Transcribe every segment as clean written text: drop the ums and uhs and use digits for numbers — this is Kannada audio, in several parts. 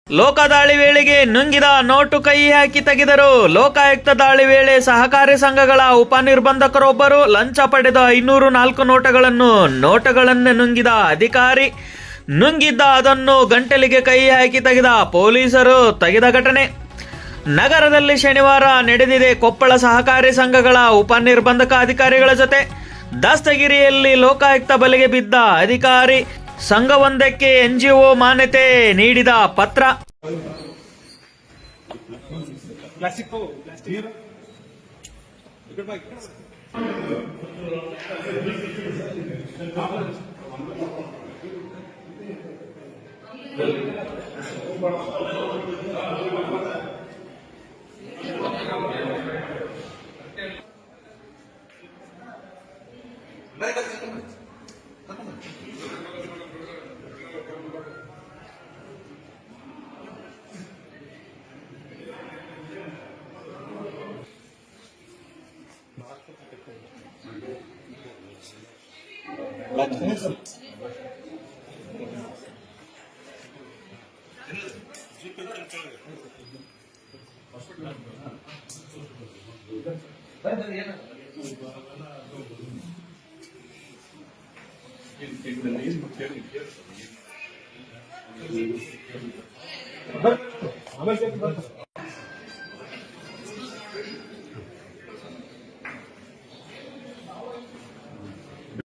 ಲೋಕದಾಳಿ ವೇಳೆಗೆ ನುಂಗಿದ ನೋಟು ಕೈ ಹಾಕಿ ತೆಗೆದರು. ಲೋಕಾಯುಕ್ತ ದಾಳಿ ವೇಳೆ ಸಹಕಾರಿ ಸಂಘಗಳ ಉಪನಿರ್ಬಂಧಕರೊಬ್ಬರು ಲಂಚ ಪಡೆದ 504 ನೋಟುಗಳನ್ನು ನುಂಗಿದ ಅಧಿಕಾರಿ ನುಂಗಿದ್ದ ಅದನ್ನು ಗಂಟಲಿಗೆ ಕೈ ಹಾಕಿ ತೆಗೆದ ಪೊಲೀಸರು ತೆಗೆದ ಘಟನೆ ನಗರದಲ್ಲಿ ಶನಿವಾರ ನಡೆದಿದೆ. ಕೊಪ್ಪಳ ಸಹಕಾರಿ ಸಂಘಗಳ ಉಪನಿರ್ಬಂಧಕ ಅಧಿಕಾರಿಗಳ ಜೊತೆ ದಾಸ್ತಗಿರಿಯಲ್ಲಿ ಲೋಕಾಯುಕ್ತ ಬಲೆಗೆ ಬಿದ್ದ ಅಧಿಕಾರಿ ಸಂಘವೊಂದಕ್ಕೆ NGO ಮಾನ್ಯತೆ ನೀಡಿದ ಪತ್ರ.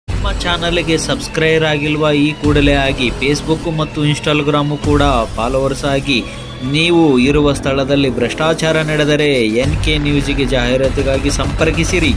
ನಮ್ಮ ಚಾನಲ್ಗೆ ಸಬ್ಸ್ಕ್ರೈಬ್ ಆಗಿಲ್ವಾ? ಈ ಕೂಡಲೇ ಆಗಿ. ಫೇಸ್ಬುಕ್ ಮತ್ತು ಇನ್ಸ್ಟಾಗ್ರಾಮು ಕೂಡ ಫಾಲೋವರ್ಸ್ ಆಗಿ. ನೀವು ಇರುವ ಸ್ಥಳದಲ್ಲಿ ಭ್ರಷ್ಟಾಚಾರ ನಡೆದರೆ NK ನ್ಯೂಸ್ಗೆ ಜಾಹೀರಾತಿಗಾಗಿ ಸಂಪರ್ಕಿಸಿರಿ.